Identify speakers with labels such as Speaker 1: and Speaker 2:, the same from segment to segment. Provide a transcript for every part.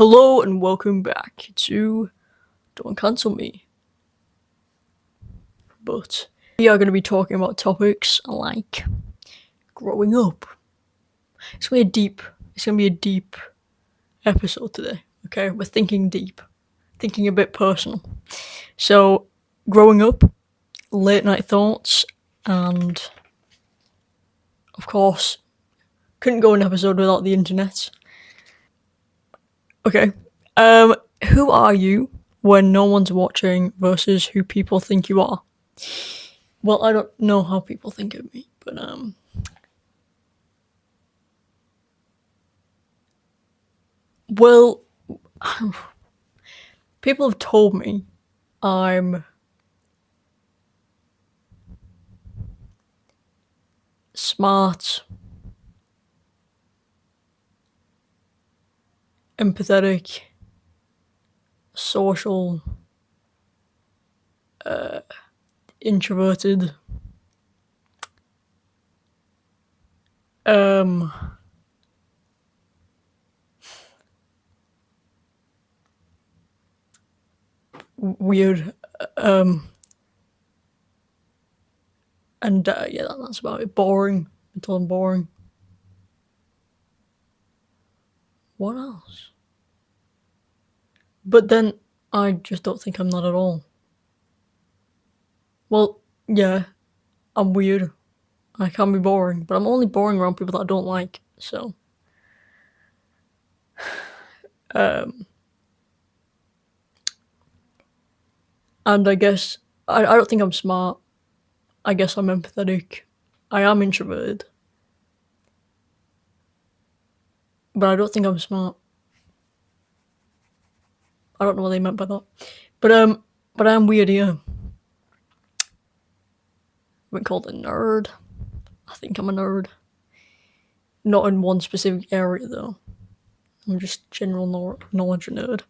Speaker 1: Hello and welcome back to Don't Cancel Me. But we are going to be talking about topics like growing up. It's going to be a deep episode today. Okay, we're thinking deep, thinking a bit personal. So, growing up, late night thoughts, and of course, couldn't go an episode without the internet. Okay, who are you when no one's watching versus who people think you are? Well, I don't know how people think of me, but well, people have told me I'm smart, empathetic, social, introverted, um, weird, um, and yeah, that's about it. Boring. Until I'm boring. What else? But then I just don't think I'm that at all. Well, yeah, I'm weird. I can be boring, but I'm only boring around people that I don't like. So, um, and I guess I don't think I'm smart. I guess I'm empathetic. I am introverted, but I don't think I'm smart. I don't know what they meant by that. But I'm weird, yeah. I've been called a nerd. I think I'm a nerd. Not in one specific area though. I'm just general knowledge nerd.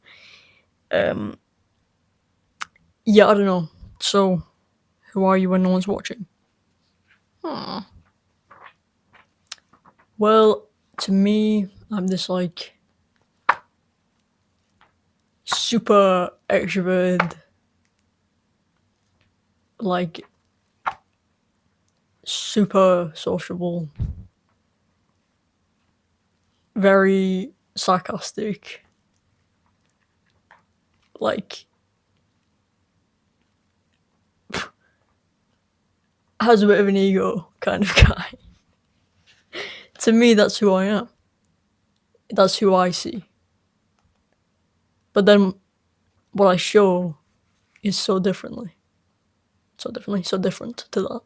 Speaker 1: Um, yeah, I don't know. So, who are you when no one's watching? Hmm. Well, to me, I'm this like super extroverted, like super sociable, very sarcastic, like has a bit of an ego kind of guy. To me, that's who I am. That's who I see. But then what I show is so different to that.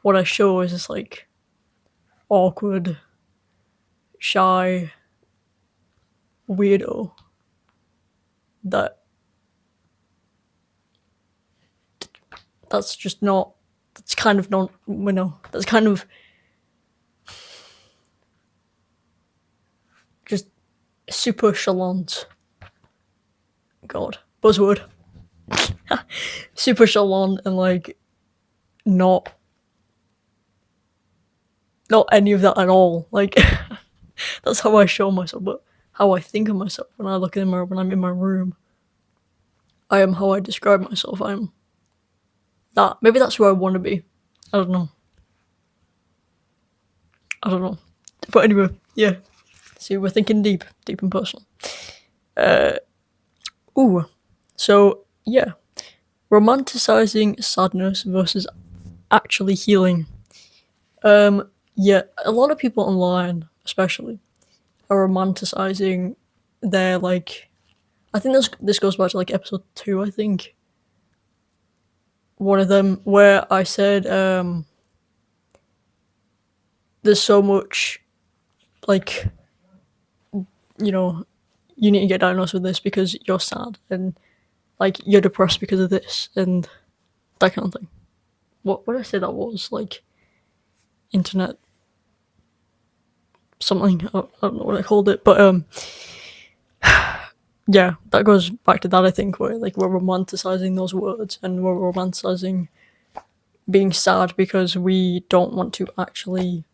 Speaker 1: What I show is just like awkward, shy, weirdo that that's just not that's kind of not that's kind of just super chalant. God, buzzword. Super chalant and like not not any of that at all. Like that's how I show myself, but how I think of myself when I look in the mirror when I'm in my room. I am how I describe myself. I'm that. Maybe that's who I want to be. I don't know. I don't know. But anyway, yeah. See, we're thinking deep and personal. Uh, ooh. So yeah, romanticizing sadness versus actually healing. Yeah, a lot of people online, especially, are romanticizing their like. I think this goes back to like episode 2. I think one of them where I said there's so much like you know you need to get diagnosed with this because you're sad and like you're depressed because of this and that kind of thing. What did I say that was like internet something? I don't know what I called it, but yeah, that goes back to that. I think where like we're romanticizing those words and we're romanticizing being sad because we don't want to actually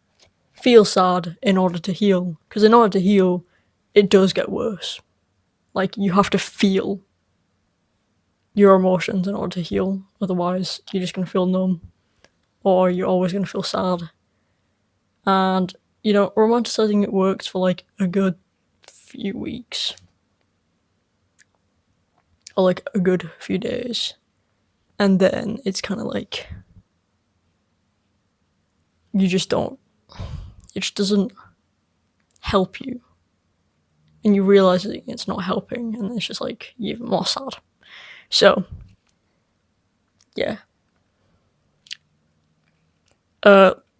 Speaker 1: feel sad in order to heal. Because in order to heal, it does get worse. Like, you have to feel your emotions in order to heal. Otherwise, you're just going to feel numb, or you're always going to feel sad. And, romanticizing it works for like a good few weeks, or like a good few days. And then it's kind of like, it just doesn't help you. And you realize that it's not helping, and it's just like, you're even more sad. So, yeah.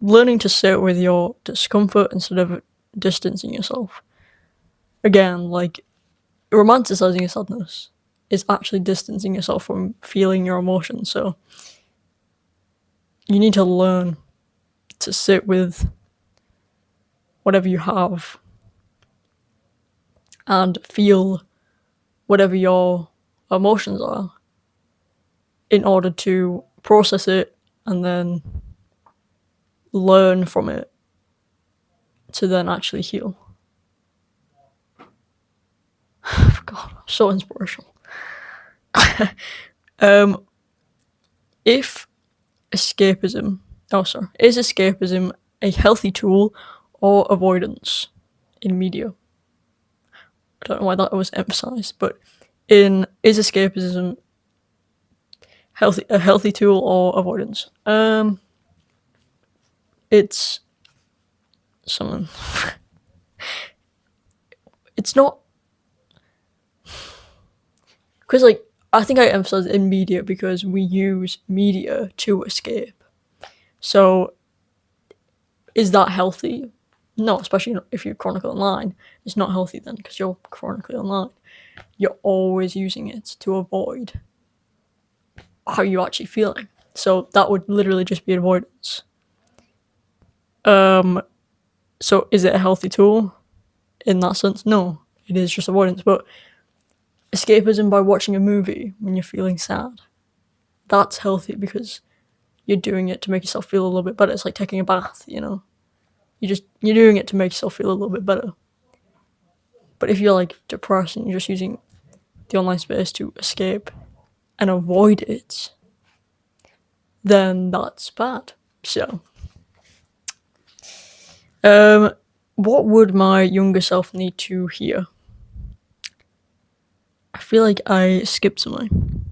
Speaker 1: Learning to sit with your discomfort instead of distancing yourself. Again, like, romanticizing your sadness is actually distancing yourself from feeling your emotions. So you need to learn to sit with whatever you have and feel whatever your emotions are in order to process it and then learn from it to then actually heal. God, so inspirational. If escapism, is escapism a healthy tool or avoidance in media? I don't know why that was emphasized, but is escapism a healthy tool or avoidance? It's something. It's not, because like, I think I emphasized in media because we use media to escape. So is that healthy? No, especially if you're chronically online. It's not healthy then, because you're chronically online. You're always using it to avoid how you're actually feeling. So that would literally just be avoidance. So is it a healthy tool in that sense? No, it is just avoidance. But escapism by watching a movie when you're feeling sad, that's healthy because you're doing it to make yourself feel a little bit better. It's like taking a bath, you're doing it to make yourself feel a little bit better. But if you're like depressed and you're just using the online space to escape and avoid it, then that's bad. So, what would my younger self need to hear? I feel like I skipped something.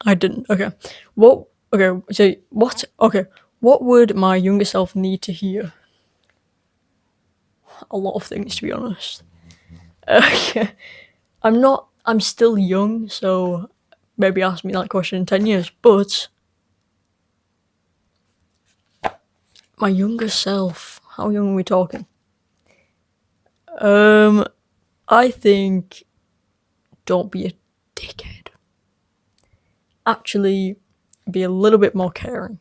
Speaker 1: I didn't. Okay. What? Okay. So what? Okay. What would my younger self need to hear? A lot of things, to be honest. Okay. I'm not. I'm still young, so maybe ask me that question in 10 years. But my younger self. How young are we talking? I think don't be a dickhead. Actually, be a little bit more caring.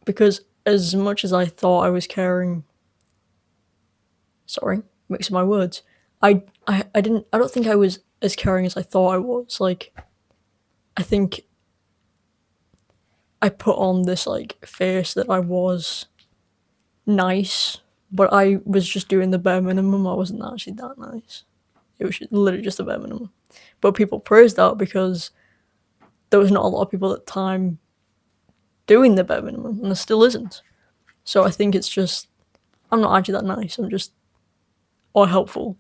Speaker 1: Because as much as I thought I was caring, sorry, mixing my words, I don't think I was as caring as I thought I was. Like, I think I put on this like face that I was nice, but I was just doing the bare minimum. I wasn't actually that nice. It was literally just the bare minimum. But people praised that because there was not a lot of people at the time doing the bare minimum, and there still isn't. So I think it's just, I'm not actually that nice. I'm just, or helpful,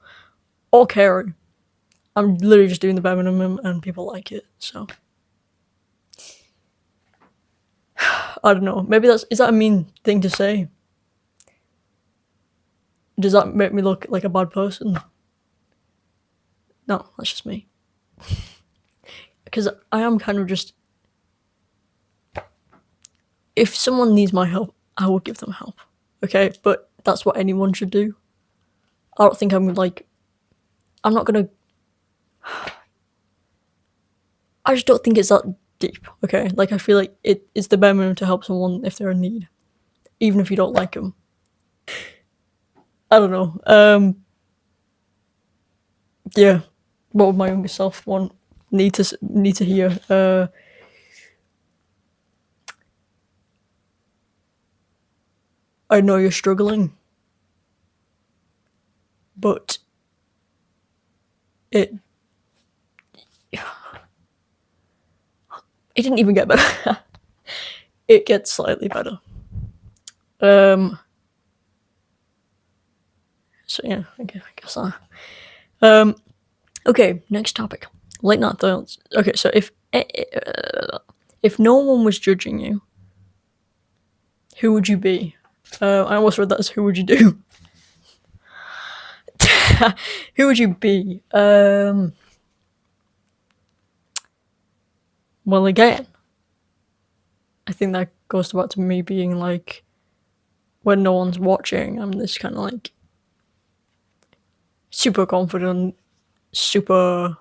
Speaker 1: or caring. I'm literally just doing the bare minimum, and people like it. So I don't know. Maybe is that a mean thing to say? Does that make me look like a bad person? No, that's just me. Because I am kind of just, if someone needs my help, I will give them help. Okay, but that's what anyone should do. I don't think I'm like, I'm not gonna. I just don't think it's that deep. Okay, like I feel like it's the bare minimum to help someone if they're in need, even if you don't like them. I don't know. Yeah. What would my younger self need to hear? I know you're struggling. but it didn't even get better. It gets slightly better. So yeah, I guess that. Okay, next topic. Late night thoughts. Okay, so if no one was judging you, who would you be? I almost read that as who would you do? Who would you be? Well, again, I think that goes back to me being like, when no one's watching, I'm this kind of like super confident, super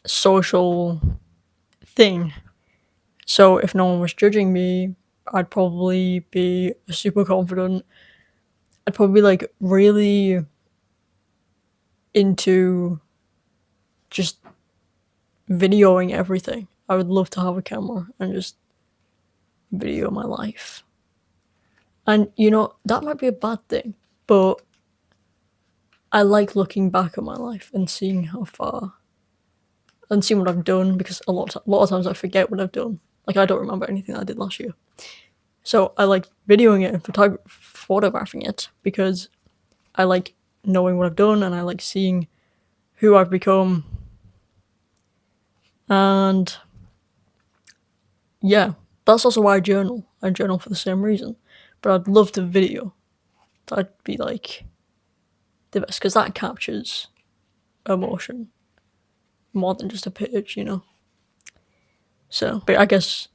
Speaker 1: social thing. So if no one was judging me, I'd probably be super confident. I'd probably be like really into just videoing everything. I would love to have a camera and just video my life. And you know, that might be a bad thing, but I like looking back at my life and seeing how far and seeing what I've done, because a lot of times I forget what I've done. Like, I don't remember anything I did last year. So I like videoing it and photographing it because I like knowing what I've done and I like seeing who I've become. And yeah, that's also why I journal. I journal for the same reason. But I'd love to video. That'd be like the best, because that captures emotion more than just a page, you know? So, but I guess,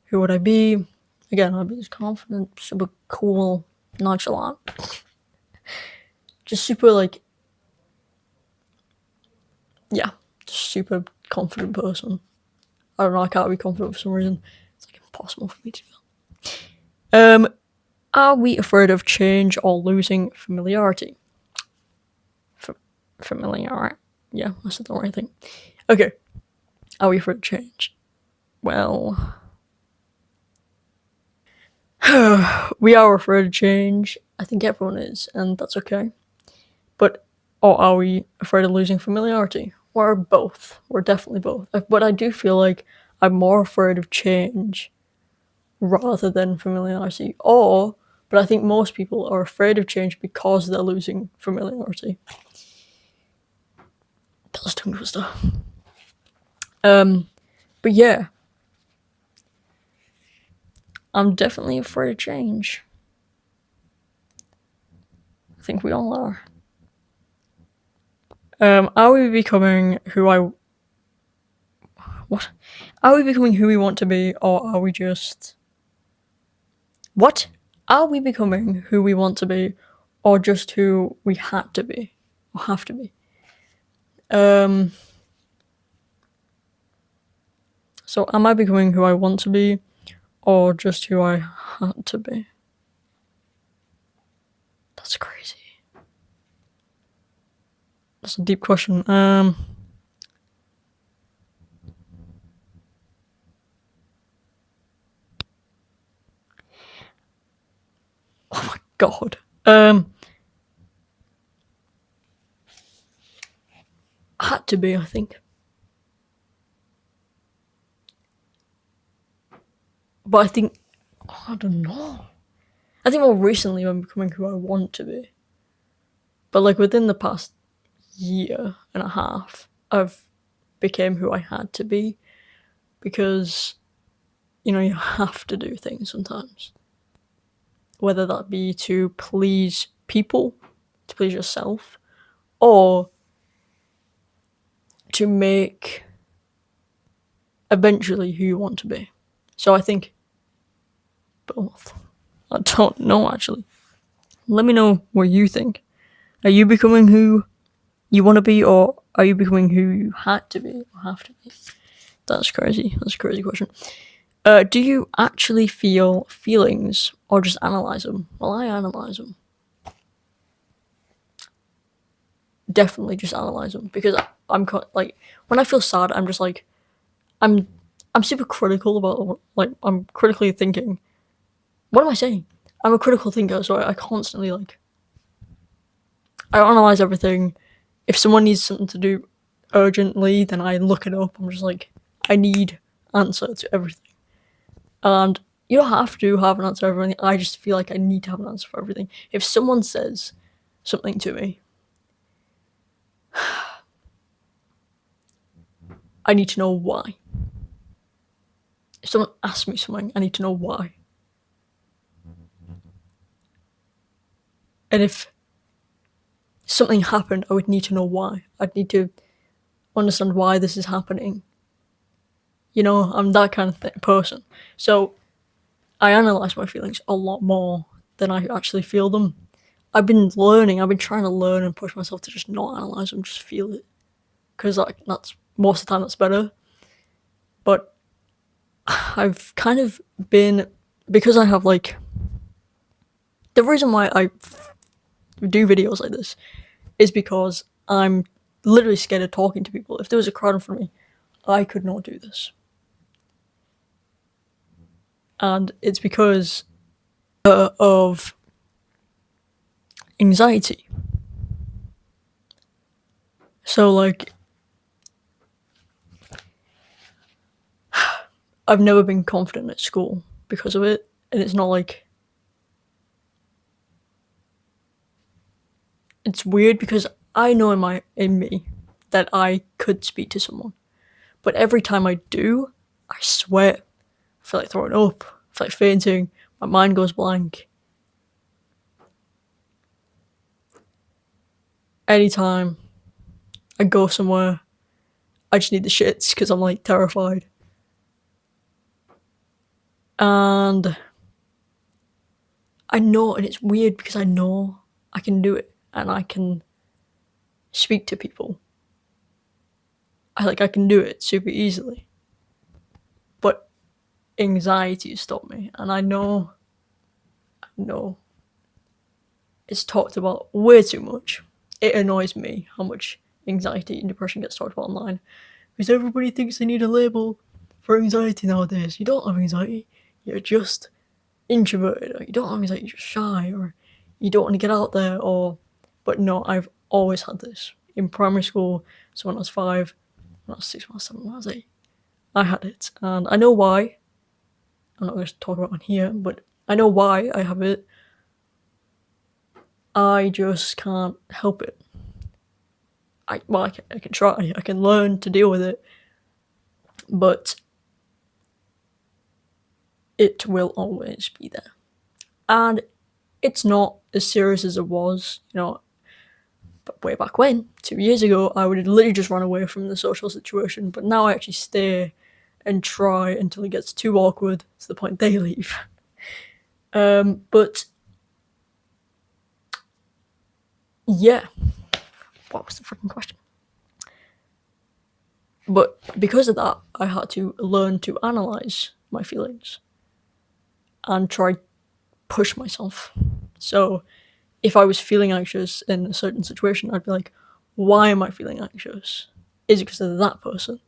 Speaker 1: who would I be? Again, I'd be just confident, super cool, nonchalant. Just super, like, yeah, just super confident person. I don't know, I can't be confident for some reason. It's like impossible for me to feel. Are we afraid of change or losing familiarity? Familiar. Yeah, I said the right thing. Okay. Are we afraid of change? Well, we are afraid of change. I think everyone is, and that's okay. But, or are we afraid of losing familiarity? We're both. We're definitely both. But I do feel like I'm more afraid of change rather than familiarity. But I think most people are afraid of change because they're losing familiarity. That's tongue twister. But yeah, I'm definitely afraid of change. I think we all are. Are we becoming who I... What? Are we becoming who we want to be, or are we just... What? Are we becoming who we want to be, or just who we had to be, or have to be? So am I becoming who I want to be, or just who I had to be? That's crazy. That's a deep question. Oh my god. Had to be, I think. But I think, I don't know. I think more recently I'm becoming who I want to be. But like within the past year and a half, I've became who I had to be, because, you know, you have to do things sometimes. Whether that be to please people, to please yourself, or to make eventually who you want to be. So I think both. I don't know, actually. Let me know what you think. Are you becoming who you want to be, or are you becoming who you had to be or have to be? That's crazy. That's a crazy question. Do you actually feel feelings or just analyze them? Well, I analyze them. Definitely just analyze them, because I'm like, when I feel sad, I'm just like, I'm super critical about, like, I'm critically thinking. What am I saying? I'm a critical thinker, so I constantly like I analyze everything. If someone needs something to do urgently, then I look it up. I'm just like, I need answer to everything. And you don't have to have an answer for everything. I just feel like I need to have an answer for everything. If someone says something to me, I need to know why. If someone asks me something, I need to know why. And if something happened, I would need to know why. I'd need to understand why this is happening. You know, I'm that kind of person. So I analyze my feelings a lot more than I actually feel them. I've been trying to learn and push myself to just not analyze them, just feel it. Because like, that's most of the time that's better. But I've kind of been, because I have like, the reason why I do videos like this is because I'm literally scared of talking to people. If there was a crowd in front of me, I could not do this. And it's because of anxiety. So like, I've never been confident at school because of it, and it's not like, it's weird because I know in me that I could speak to someone, but every time I do, I swear, I feel like throwing up, I feel like fainting, my mind goes blank. Anytime I go somewhere, I just need the shits because I'm like terrified. And I know, and it's weird because I know I can do it and I can speak to people. I can do it super easily. But anxiety stopped me, and I know it's talked about way too much. It annoys me how much anxiety and depression gets talked about online. Because everybody thinks they need a label for anxiety nowadays. You don't have anxiety, you're just introverted, or you don't have anxiety, you're just shy, or you don't want to get out there, or. But no, I've always had this. In primary school, so when I was 5, when I was 6, when I was 7, when I was 8, I had it. And I know why. I'm not going to talk about it on here, but I know why I have it. I just can't help it. I can try, I can learn to deal with it, but it will always be there. And it's not as serious as it was, but way back when, 2 years ago, I would have literally just run away from the social situation, but now I actually stay and try until it gets too awkward to the point they leave. But yeah, what was the freaking question? But because of that, I had to learn to analyze my feelings and try push myself. So if I was feeling anxious in a certain situation, I'd be like, why am I feeling anxious? Is it because of that person?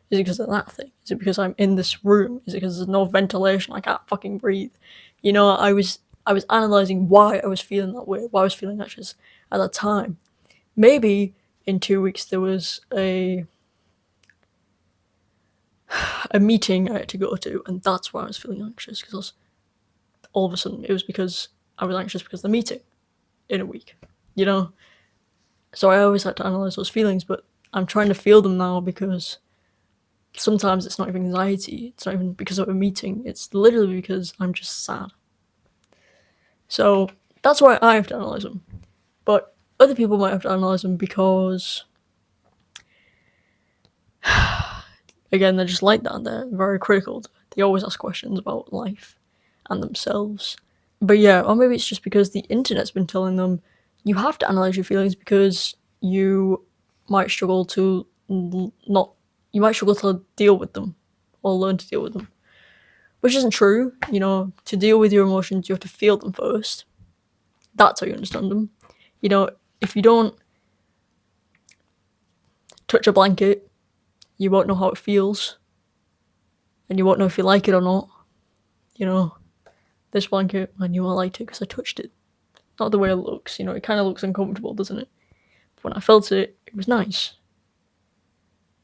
Speaker 1: Is it because of that thing? Is it because I'm in this room? Is it because there's no ventilation? I can't fucking breathe. I was analyzing why I was feeling that way, why I was feeling anxious at that time. Maybe in 2 weeks there was a meeting I had to go to, and that's why I was feeling anxious, because all of a sudden it was because I was anxious because of the meeting in a week, So I always had to analyze those feelings, but I'm trying to feel them now because sometimes it's not even anxiety, it's not even because of a meeting, it's literally because I'm just sad. So that's why I have to analyze them. But other people might have to analyze them because, again, they're just like that. They're very critical. They always ask questions about life and themselves. But yeah, or maybe it's just because the internet's been telling them you have to analyze your feelings because you might struggle to you might struggle to deal with them or learn to deal with them. Which isn't true, to deal with your emotions, you have to feel them first. That's how you understand them. If you don't touch a blanket, you won't know how it feels, and you won't know if you like it or not. This blanket, I knew I liked it because I touched it. not the way it looks. It kind of looks uncomfortable, doesn't it? But when I felt it, it was nice.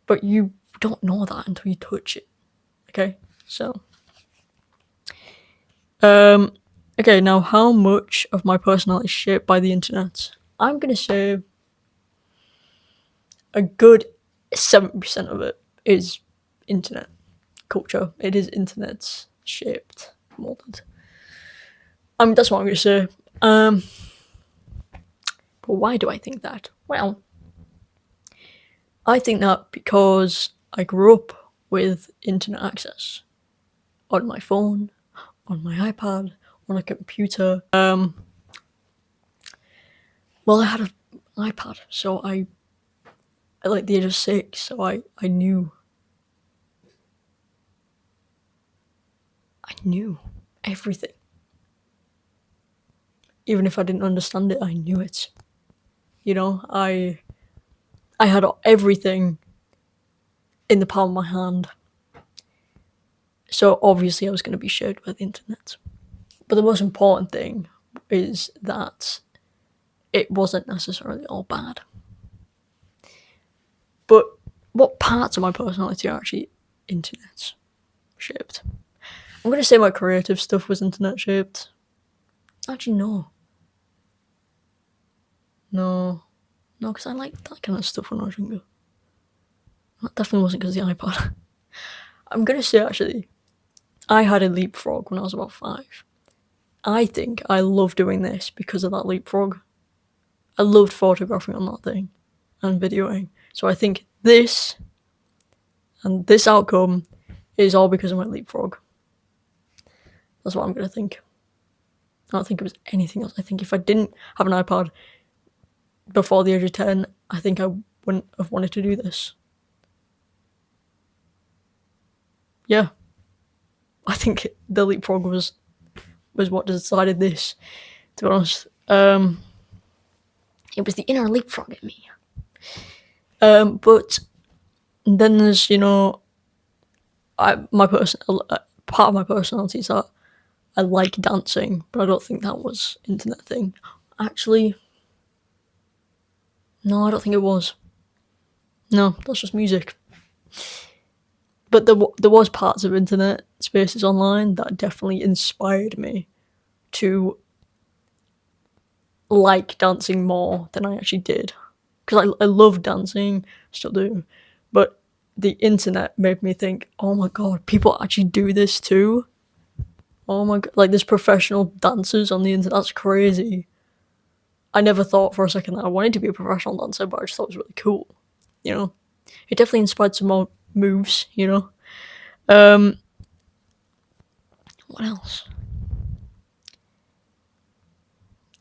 Speaker 1: But you don't know that until you touch it. Okay, so. Okay, now how much of my personality is shaped by the internet? I'm gonna say a good 70% of it is internet culture. It is internet shaped, molded. That's what I'm gonna say. But why do I think that? Well, I think that because I grew up with internet access on my phone, on my iPad, on a computer. Well, I had an iPad, so at like the age of 6, so I knew everything. Even if I didn't understand it, I knew it. I had everything in the palm of my hand. So obviously I was going to be shaped by the internet. But the most important thing is that it wasn't necessarily all bad. But what parts of my personality are actually internet shaped? I'm going to say my creative stuff was internet shaped. Actually, no. No, because I liked that kind of stuff when I was younger. That definitely wasn't because of the iPod. I'm going to say, actually, I had a leapfrog when I was about 5. I think I love doing this because of that leapfrog. I loved photographing on that thing and videoing. So I think this and this outcome is all because of my leapfrog. That's what I'm going to think. I don't think it was anything else. I think if I didn't have an iPod before the age of 10, I think I wouldn't have wanted to do this. Yeah. I think the leapfrog was what decided this, to be honest. It was the inner leapfrog in me. But then there's, part of my personality is that I like dancing, but I don't think that was internet thing. Actually, no, I don't think it was. No, that's just music. But there was parts of internet spaces online that definitely inspired me to like dancing more than I actually did. Because I love dancing, still do. But the internet made me think, oh my god, people actually do this too? Oh my god, like there's professional dancers on the internet, that's crazy. I never thought for a second that I wanted to be a professional dancer, but I just thought it was really cool, It definitely inspired some more moves, What else?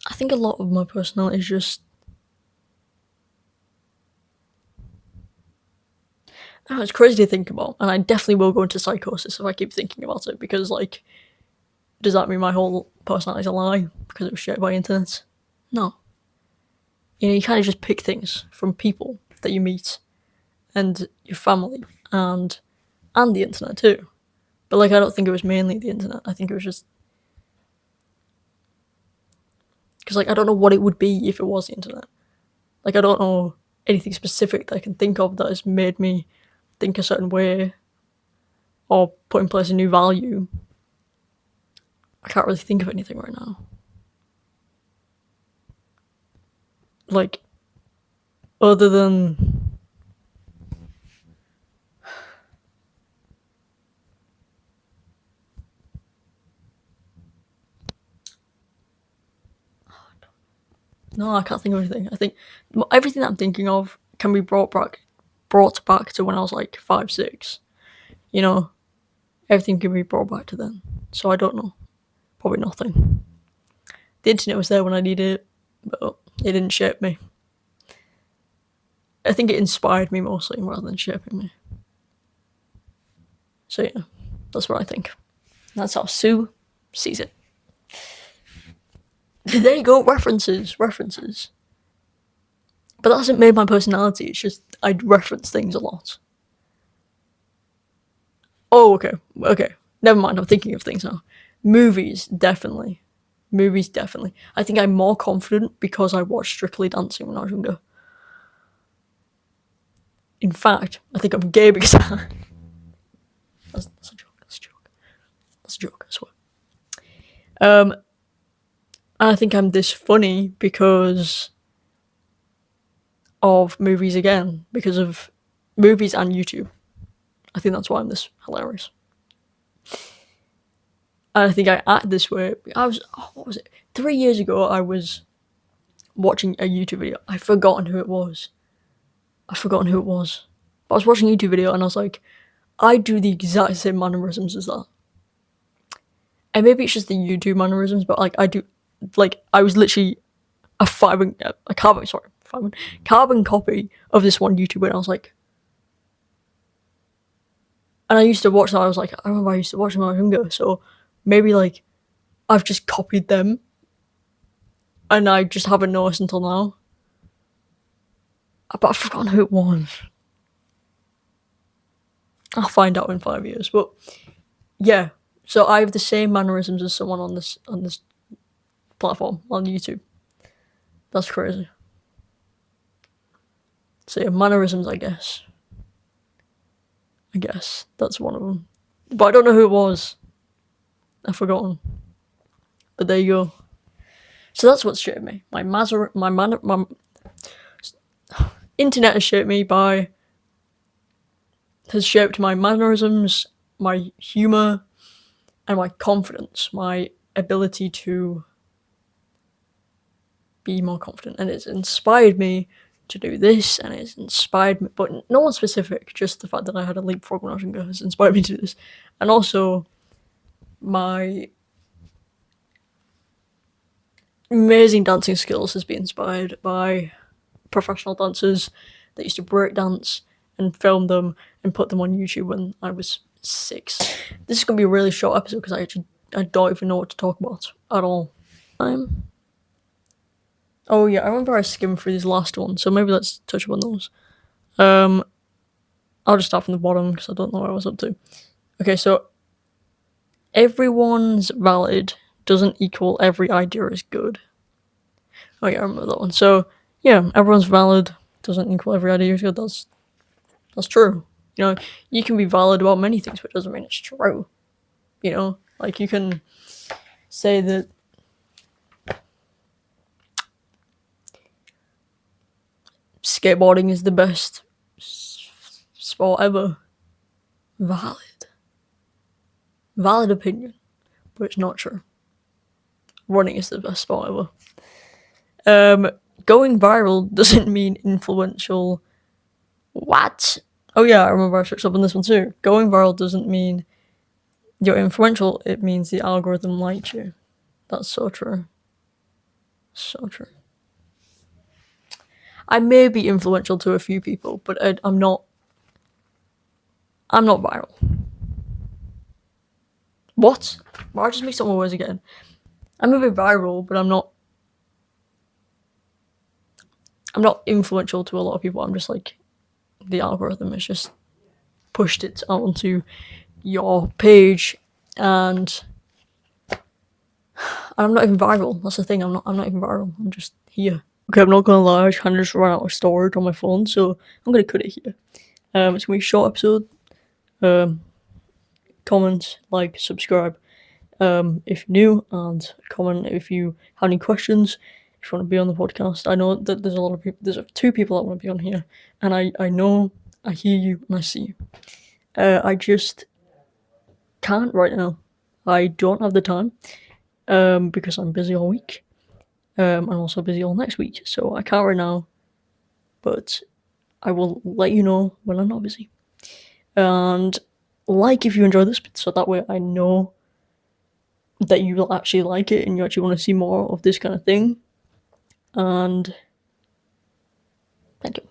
Speaker 1: I think a lot of my personality is just, oh, it's crazy to think about, and I definitely will go into psychosis if I keep thinking about it, because, like, does that mean my whole personality is a lie because it was shaped by internet? No. You kind of just pick things from people that you meet, and your family, and the internet too. But, like, I don't think it was mainly the internet. I think it was just because, like, I don't know what it would be if it was the internet. Like, I don't know anything specific that I can think of that has made me think a certain way or put in place a new value. I can't really think of anything right now. Like, other than... No, I can't think of anything. I think everything that I'm thinking of can be brought back to when I was like 5, 6. Everything can be brought back to then. So I don't know. Probably nothing. The internet was there when I needed it, but it didn't shape me. I think it inspired me mostly rather than shaping me. So yeah, that's what I think. That's how Sue sees it. There you go, references. But that hasn't made my personality, it's just I reference things a lot. Oh, okay. Never mind, I'm thinking of things now. Movies, definitely. Movies, definitely. I think I'm more confident because I watched Strictly Dancing when I was younger. In fact, I think I'm gay because that's a joke. That's a joke. That's a joke. I swear. I think I'm this funny because of movies again, because of movies and YouTube. I think that's why I'm this hilarious. And I think I act this way. What was it? 3 years ago, I was watching a YouTube video. I've forgotten who it was. But I was watching a YouTube video and I was like, I do the exact same mannerisms as that. And maybe it's just the YouTube mannerisms, but like I do, like I was literally a carbon copy of this one YouTuber, and I was like, and I used to watch that. I was like, I remember I used to watch them when I was younger, so maybe like I've just copied them, and I just haven't noticed until now. But I've forgotten who it was. I'll find out in 5 years. But yeah, so I have the same mannerisms as someone on this platform on YouTube. That's crazy. So yeah, mannerisms, I guess. That's one of them. But I don't know who it was. I've forgotten. But there you go. So that's what's shaped me. My internet has shaped me has shaped my mannerisms, my humor, and my confidence, my ability to be more confident. And it's inspired me to do this, and it's inspired me, but no one specific, just the fact that I had a leapfrog when I was younger has inspired me to do this. And also, my amazing dancing skills has been inspired by professional dancers that used to break dance and film them and put them on YouTube when I was 6. This is going to be a really short episode because I don't even know what to talk about at all. Oh yeah, I remember I skimmed through these last ones, so maybe let's touch upon those. I'll just start from the bottom because I don't know what I was up to. Okay, so everyone's valid doesn't equal every idea is good. Oh yeah, I remember that one. So yeah, everyone's valid doesn't equal every idea is good. That's true. You know, you can be valid about many things, but it doesn't mean it's true. You know, like you can say that skateboarding is the best sport ever. Valid opinion, but it's not true. Running is the best sport ever. Going viral doesn't mean influential. What? Oh yeah, I remember I searched up on this one too. Going viral doesn't mean you're influential, it means the algorithm liked you. That's so true. So true. I may be influential to a few people, but I'm not viral. What? Why just mix up my words again? I'm a bit viral, but I'm not influential to a lot of people. I'm just like, the algorithm has just pushed it onto your page, and I'm not even viral. That's the thing. I'm not even viral. I'm just here. Okay, I'm not gonna lie. I kind of just ran out of storage on my phone, so I'm gonna cut it here. It's gonna be a short episode. Comment, like, subscribe if you're new, and comment if you have any questions. If you want to be on the podcast, I know that there's a lot of people. There's 2 people that want to be on here, and I know, I hear you, and I see you. I just can't right now. I don't have the time because I'm busy all week. I'm also busy all next week, so I can't right now. But I will let you know when I'm not busy. And like if you enjoy this, so that way I know that you will actually like it and you actually want to see more of this kind of thing. And thank you.